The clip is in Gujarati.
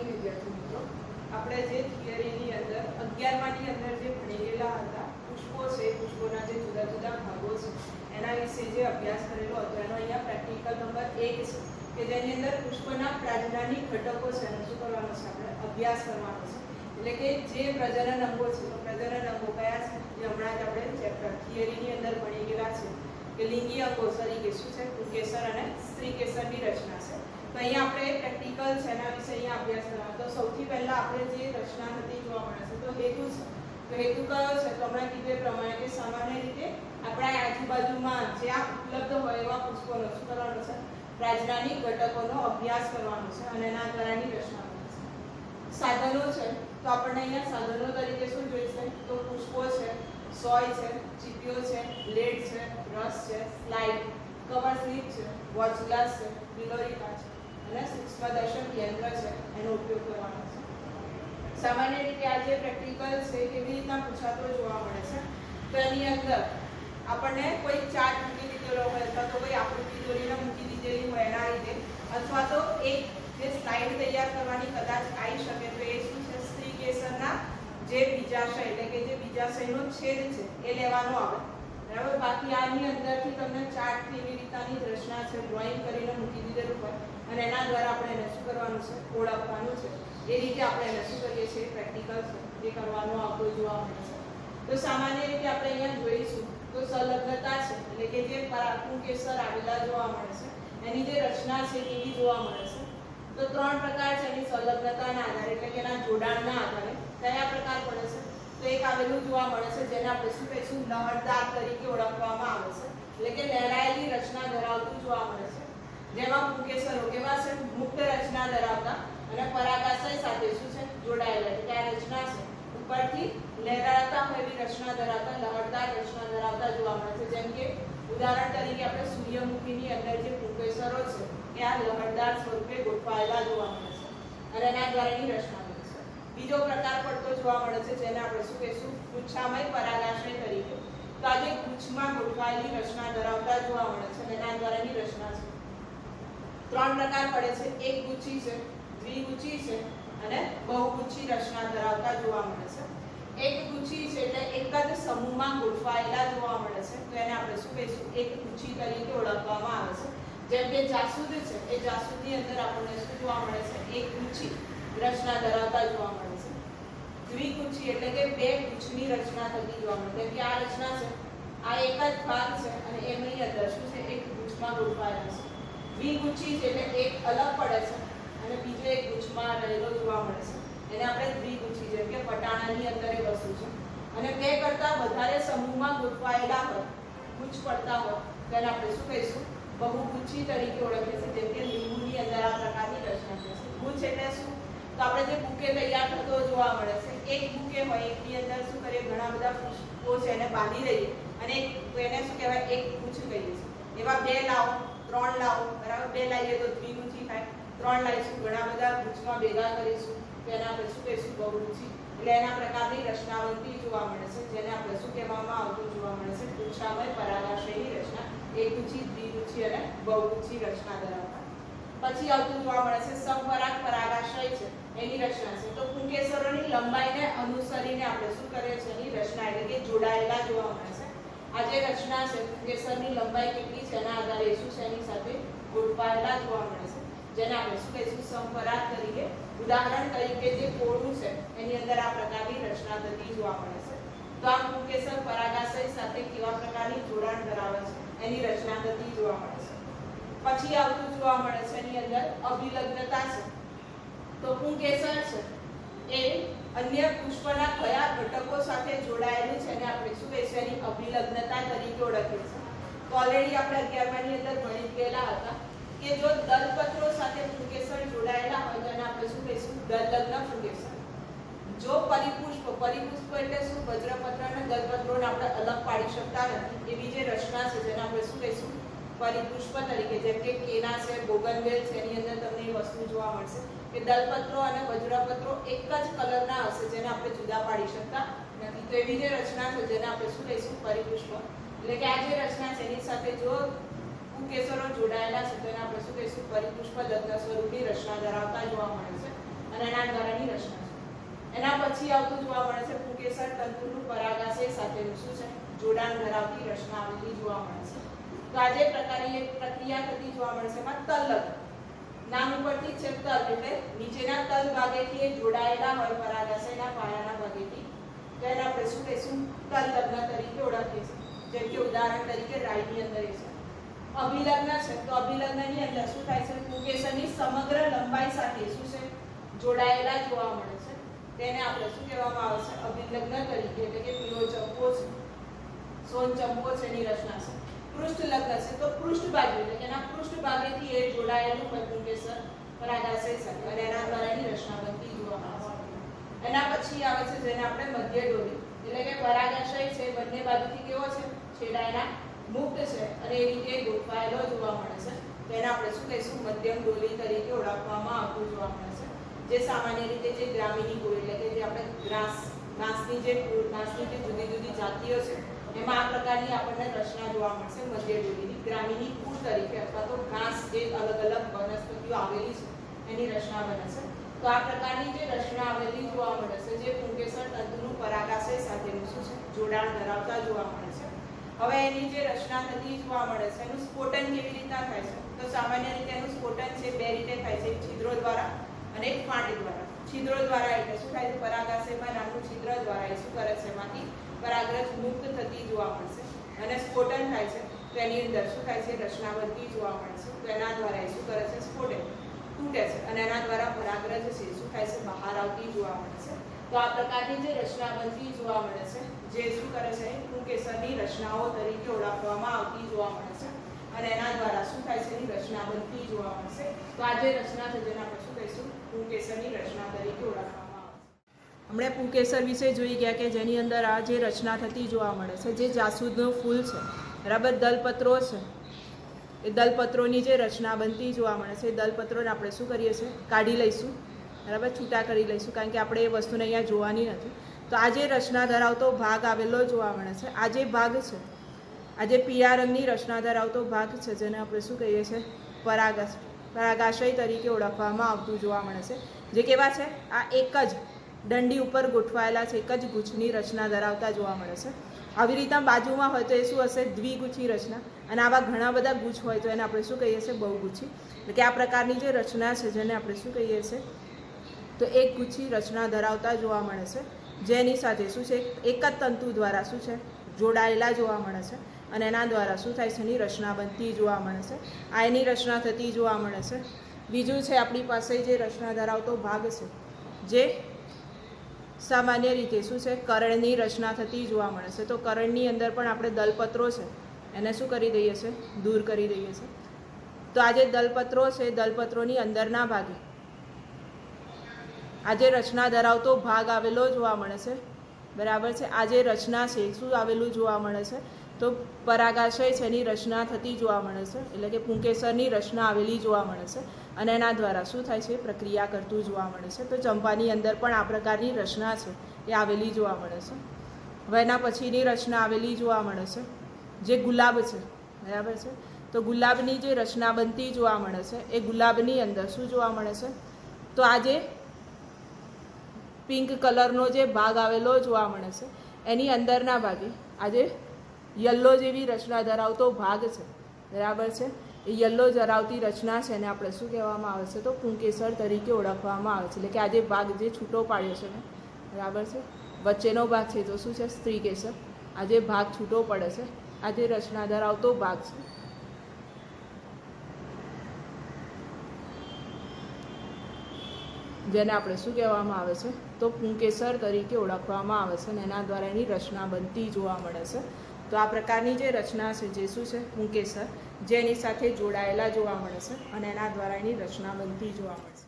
મોર્નિંગ વિદ્યાર્થી મિત્રો, આપણે જે થિયરીની અંદર 11માની અંદર જે ભણી ગયેલા હતા પુષ્પો છે, પુષ્પોના જે જુદા જુદા ભાગો છે એના વિશે જે અભ્યાસ કરેલો હતો એનો અહીંયા પ્રેક્ટિકલ નંબર 1 છે કે જેની અંદર પુષ્પના પ્રજનનની ઘટકો છે એનો શું કરવાનો છે, આપણે અભ્યાસ કરવાનો છે. એટલે કે જે પ્રજનન અંગો છે, તો પ્રજનન અંગો કયા છે જે હમણાં જ આપણે ચેપ્ટર થિયરીની અંદર ભણી ગયેલા છે કે લિંગી અંગો તરીકે શું છે, પુંકેસર અને સ્ત્રીકેસરની રચના છે. તો અહીંયા આપણે પ્રેક્ટિકલ છે એના વિશે અહીંયા અભ્યાસ કરવાનો. તો સૌથી પહેલા આપણે જે રચના થતી જોવા મળે છે તો હેતુ છે. તો હેતુ કયો છે, તો હમણાં કીધું એ પ્રમાણે કે સામાન્ય રીતે આપણા આજુબાજુમાં જ્યાં ઉપલબ્ધ હોય એવા પુષ્પોનો શું કરવાનો છે, પ્રજનનની ઘટકોનો અભ્યાસ કરવાનો છે અને એના દ્વારાની રચના બને છે. સાધનો છે, તો આપણને અહીંયા સાધનો તરીકે શું જોઈશે, તો પુષ્પો છે, સોય છે, ચીપીઓ છે, બ્લેડ છે, રસ છે, સ્લાઇડ, કવર સ્લિપ છે, વોચ ગ્લાસ છે, પિલોરિકા છે અને સૂક્ષ્મદર્શક યંત્ર છે એનો ઉપયોગ કરવાનો છે. સામાન્ય રીતે આ જે પ્રેક્ટિકલ છે કેવી રીતના પૂછાતો જોવા મળે છે, તો એની અંદર આપણને કોઈ ચાર્ટ મૂકી દીધેલો હોય અથવા તો કોઈ આકૃતિ દોરીને મૂકી દીધેલી હોય એના રીતે, અથવા તો એક જે સ્લાઇડ તૈયાર કરવાની કદાચ આવી શકે તો એ શું છે, સ્ત્રીકેસરના જે બીજાશય એટલે કે જે બીજાશયનો છેદ છે એ લેવાનો આવે, બરાબર. બાકી આની અંદરથી તમને ચાર્ટ કેવી રીતની રચના છે ડ્રોઈંગ કરીને મૂકી દીધેલું હોય અને એના દ્વારા આપણે એને શું કરવાનું છે, ઓળખવાનું છે. એ રીતે આપણે એને શું કરીએ છીએ, પ્રેક્ટિકલ છે એ કરવાનો આવતો જોવા મળે છે. તો સામાન્ય રીતે આપણે અહીંયા જોઈશું તો સંલગ્નતા છે એટલે કે જે પુંકેસર આવેલા જોવા મળે છે એની જે રચના છે કેવી જોવા મળે છે, તો 3 પ્રકાર છે એની સંલગ્નતાના આધારે એટલે કે એના જોડાણના આધારે કયા પ્રકાર પડે છે. તો એક આવેલું જોવા મળે છે જેને આપણે શું કહીશું, લહરદાર તરીકે ઓળખવામાં આવે છે એટલે કે લહેરાયેલી રચના ધરાવતું જોવા મળે છે. જેમાં પુંકેસરો કેવા છે, મુક્ત રચના ધરાવતા અને પરાગાશય સાથે શું છે, જોડાયેલા એટલે કે આ રચના છે ઉપરથી લહેરાતા હોય એવી રચના ધરાવતા લહરદાર રચના ધરાવતા જોવા મળે છે. જેમ કે ઉદાહરણ તરીકે આપણે સૂર્યમુખીની અંદર જે પુંકેસરો છે એ આ લહરદાર સ્વરૂપે ગોઠવાયેલા જોવા મળે છે અને એના દ્વારાની રચના બને છે. બીજો પ્રકાર પડતો જોવા મળે છે જેને આપણે શું કહીશું, ગુચ્છામય પરાગાશય તરીકે. તો આ જે ગુચ્છમાં ગોઠવાયેલી રચના ધરાવતા જોવા મળે છે અને એના દ્વારાની રચના છે. 3 પ્રકાર પડે છે, એક ગુચ્છી છે, દ્વિગુચ્છી છે અને બહુગુચ્છી રચના ધરાવતા જોવા મળે છે. એક ગુચ્છી છે એટલે એક જ સમૂહમાં ગોઠવાયેલા જોવા મળે છે તો એને આપણે શું કહીશું, એક ગુચ્છી તરીકે ઓળખવામાં આવે છે. જેમ કે જાસૂદ છે, એ જાસૂદની અંદર આપણને શું જોવા મળે છે, એક ગુચ્છી રચના ધરાવતા જોવા મળે છે. દ્વિગુચ્છી એટલે કે 2 ગુચ્છની રચના થતી જોવા મળે છે. કે આ રચના છે, આ એક જ ભાગ છે અને એની અંદર શું છે, એક ગુચ્છમાં ગોઠવાયેલા છે. દ્વિગુચ્છી છે એટલે એક અલગ પડે છે અને બીજો એક ગુચ્છમાં રહેલો જોવા મળે છે એને આપણે દ્વિગુચ્છી, જેમ કે પટાણાની અંદર એ વસ્તુ છે. અને 2 કરતાં વધારે સમૂહમાં ગોઠવાયેલા હોય, ગુચ્છ પડતા હોય તો એને આપણે શું કહીશું, બહુગુચ્છી તરીકે ઓળખીએ છીએ. જેમ કે લીંબુની અંદર આ પ્રકારની રચના છે. ગુચ્છ એટલે શું, તો આપણે જે બુકે તૈયાર થતો જોવા મળે છે, એક બુકે હોય એકની અંદર શું કરીએ, ઘણા બધા પુષ્પો છે એને બાંધી દઈએ અને એને શું કહેવાય, એક ગુચ્છ કહીએ છીએ. એવા 2 લાવો, 3 લાવો, બરાબર. 2 લાવીએ તો દ્વિગુચ્છી થાય, 3 લાવીશું, ઘણા બધા ગુચ્છમાં ભેગા કરીશું તો એને આપણે શું કહીશું, બહુગુચ્છી. એટલે એના પ્રકારની રચના બનતી જોવા મળે છે જેને આપણે શું કહેવામાં આવતું જોવા મળે છે, ગુચ્છામય પરાગાશયની રચના. એકગુચ્છી, દ્વિગુચ્છી અને બહુગુચ્છી રચના ધરાવતા. પછી આવતું જોવા મળે છે સમપરાગ પરાગાશય છે એની રચના છે. તો પુંકેસરોની લંબાઈને અનુસરીને આપણે શું કરીએ છીએ, એની રચના એટલે કે જોડાયેલા જોવા મળે છે. આ જે રચના છે પુંકેસરની લંબાઈ કેટલી છે એના આધારે શું છે, એની સાથે ગોઠવાયેલા જોવા મળે છે જેને આપણે શું કહીશું, સમપરાગ તરીકે. ઉદાહરણ તરીકે જે કોળું છે એની અંદર આ પ્રકારની રચના થતી જોવા મળે છે. તો આ પુંકેસર પરાગાશય સાથે કેવા પ્રકારની જોડાણ ધરાવે છે એની રચના થતી જોવા મળે છે. પછી આવતું જોવા મળે છે એની અંદર અભિલગ્નતા છે. તો પુંકેસર છે એ અન્ય પુષ્પના કયા ઘટકો સાથે જોડાયેલું છે એને આપણે શું કહીશું, એની અભિલગ્નતા તરીકે ઓળખીએ છીએ. તો ઓલરેડી આપણે 11માની અંદર ભણી ગયેલા હતા કે જો દલપત્રો સાથે પુંકેસર જોડાયેલા હોય તો એને આપણે શું કહીશું, દલલગ્ન પુંકેસર. જો પરિપુષ્પ, પરિપુષ્પ એટલે શું, વજ્રપત્ર અને દલપત્રોને આપણે અલગ પાડી શકતા નથી એવી જે રચના છે જેને આપણે શું કહીશું, પરિપુષ્પ તરીકે. જેમ કે કેના છે, બોગનવેલ છે, એની અંદર તમને એ વસ્તુ જોવા મળશે કે દલપત્રો અને વજ્રપત્રો એક જ કલરના હશે જેને આપણે જુદા પાડી શકતા નથી. તો એવી જે રચના છે જેને આપણે શું કહીશું, પરિપુષ્પ. એટલે કે આ જે રચના છે એની સાથે જો પુંકેસરો જોડાયેલા છે તો એને આપણે શું કહીશું, પરિપુષ્પ લગ્ન સ્વરૂપની રચના ધરાવતા જોવા મળે છે. અને અને એના દ્વારાની રચના છે. એના પછી આવતું જોવા મળે છે પુંકેસર તંતુનું પરાગાશય સાથેનું શું છે જોડાણ ધરાવતી રચના આવેલી જોવા મળે છે. તો આ જે પ્રકારની એક પ્રક્રિયા થતી જોવા મળે છે એમાં તલલગ્ન નામ ઉપરથી છે તલ એટલે નીચેના તલ ભાગેથી એ જોડાયેલા હોય પરાગાશયના પાયાના ભાગેથી તો એને આપણે શું કહીશું તલલગ્ન તરીકે ઓળખીશું. જેમ કે ઉદાહરણ તરીકે રાઈની અંદર એ છે. અભિલગ્ન છે તો અભિલગ્નની અંદર શું થાય છે પુંકેસરની સમગ્ર લંબાઈ સાથે શું છે જોડાયેલા જોવા મળે છે. તેને આપણે શું કહેવામાં આવે છે અભિલગ્ન તરીકે એટલે કે પીળો ચંપો છે સોન ચંપો છે એની રચના છે. પૃષ્ઠ લગ્ન છે તો પૃષ્ઠ બાજુ એટલે કે એના પૃષ્ઠ ભાગેથી એ જોડાયેલું હોય પુંકેસર પરાગાશય સાથે અને એના દ્વારાની રચના બનતી જોવા મળે છે. એના પછી આવે છે જેને આપણે મધ્ય ડોલી એટલે કે પરાગાશય છે બંને બાજુથી કેવો છે છેડા એના મુક્ત છે અને એ રીતે ગોઠવાયેલો જોવા મળે છે. તેને આપણે શું કહીશું મધ્યમ ડોલી તરીકે ઓળખવામાં આવતું જોવા મળે છે. જે સામાન્ય રીતે જે ગ્રામીની કુળ એટલે કે જે આપણે ઘાસની જે જુદી જુદી જાતિઓ છે એમાં આ પ્રકારની આપણને રચના જોવા મળશે મધ્ય ડોલીની. ગ્રામીની કુળ તરીકે અથવા તો ઘાસ જે અલગ અલગ વનસ્પતિઓ આવેલી છે એની રચના બને છે. તો આ પ્રકારની જે રચના આવેલી જોવા મળે છે જે પુંકેસર તંતુનું પરાગાશય સાથેનું શું છે જોડાણ ધરાવતા જોવા મળે છે. હવે એની જે રચના થતી જોવા મળે છે એનું સ્ફોટન કેવી રીતના થાય છે તો સામાન્ય રીતે એનું સ્ફોટન છે બે રીતે થાય છે એક છિદ્રો દ્વારા અને એક ફાંટી દ્વારા. છિદ્રો દ્વારા એટલે શું થાય છે પરાગાશયમાં નાનું છિદ્ર દ્વારા એ શું કરે છે એમાંથી પરાગરજ મુક્ત થતી જોવા મળશે અને સ્ફોટન થાય છે તો એની અંદર શું થાય છે રચના બનતી જોવા મળશે. તો એના દ્વારા એ શું કરે છે સ્ફોટન તૂટે છે અને એના દ્વારા પરાગરજ છે શું થાય છે બહાર આવતી જોવા મળે છે. તો આ પ્રકારની જે રચના બનતી જોવા મળે છે જે શું કરે છે પુંકેસરની રચનાઓ તરીકે ઓળખવામાં આવતી જોવા મળે છે અને એના દ્વારા શું થાય છે એની રચના બનતી જોવા મળશે. તો આ જે રચના છે જેને આપણે શું કહીશું પુંકેસરની રચના તરીકે ઓળખવામાં આવે છે. આપણે પુંકેસર વિશે જોઈ ગયા કે જેની અંદર આ જે રચના થતી જોવા મળે છે જે જાસૂદનું ફૂલ છે બરાબર દલપત્રો છે એ દલપત્રોની જે રચના બનતી જોવા મળે છે એ દલપત્રોને આપણે શું કરીએ છીએ કાઢી લઈશું બરાબર છૂટા કરી લઈશું કારણ કે આપણે એ વસ્તુને અહીંયા જોવાની નથી. તો આ જે રચના ધરાવતો ભાગ આવેલો જોવા મળે છે આ જે ભાગ છે આ જે પીળા રંગની રચના ધરાવતો ભાગ છે જેને આપણે શું કહીએ છીએ પરાગાશય તરીકે ઓળખવામાં આવતું જોવા મળે છે. જે કેવા છે આ એક જ દંડી ઉપર ગોઠવાયેલા છે એક જ ગુચ્છની રચના ધરાવતા જોવા મળે છે. આવી રીતના બાજુમાં હોય તો એ શું હશે દ્વિગુચ્છી રચના અને આવા ઘણા બધા ગુચ્છ હોય તો એને આપણે શું કહીએ છીએ બહુગુચ્છી. એટલે કે આ પ્રકારની જે રચના છે જેને આપણે શું કહીએ છીએ તો એક ગુચ્છી રચના ધરાવતા જોવા મળે છે જેની સાથે શું છે એક જ તંતુ દ્વારા શું છે જોડાયેલા જોવા મળે છે અને એના દ્વારા શું થાય છે એની રચના બનતી જોવા મળે છે. આ એની રચના થતી જોવા મળે છે. બીજું છે આપણી પાસે જે રચના ધરાવતો ભાગ છે જે સામાન્ય રીતે શું છે કરણની રચના થતી જોવા મળે છે. તો કરણની અંદર પણ આપણે દલપત્રો છે એને શું કરી દઈએ છીએ દૂર કરી દઈએ છીએ. તો આ જે દલપત્રો છે દલપત્રોની અંદરના ભાગે આ જે રચના ધરાવતો ભાગ આવેલો જોવા મળે છે બરાબર છે. આ જે રચના છે શું આવેલું જોવા મળે છે તો પરાગાશય છે એની રચના થતી જોવા મળે છે એટલે કે પુંકેસરની રચના આવેલી જોવા મળે છે અને એના દ્વારા શું થાય છે પ્રક્રિયા કરતું જોવા મળે છે. તો ચંપાની અંદર પણ આ પ્રકારની રચના છે એ આવેલી જોવા મળે છે. હવે એના પછીની રચના આવેલી જોવા મળે છે જે ગુલાબ છે બરાબર છે. તો ગુલાબની જે રચના બનતી જોવા મળે છે એ ગુલાબની અંદર શું જોવા મળે છે તો આ જે પિંક કલરનો જે ભાગ આવેલો જોવા મળે છે એની અંદરના ભાગે આ જે યલો જેવી રચના ધરાવતો ભાગ છે બરાબર છે એ યલો ધરાવતી રચના છે એને આપણે શું કહેવામાં આવે છે તો પુંકેસર તરીકે ઓળખવામાં આવે છે. એટલે કે આ જે ભાગ જે છૂટો પાડ્યો છે ને બરાબર છે વચ્ચેનો ભાગ છે તો શું છે સ્ત્રીકેસર. આ જે ભાગ છૂટો પડે છે આ જે રચના ધરાવતો ભાગ છે જેને આપણે શું કહેવામાં આવે છે તો પુંકેસર તરીકે ઓળખવામાં આવે છે અને એના દ્વારા એની રચના બનતી જોવા મળે છે. તો આ પ્રકારની જે રચના છે જે શું છે પુંકેસર જે એની સાથે જોડાયેલા જોવા મળે છે અને એના દ્વારા એની રચના બનતી જોવા મળે છે.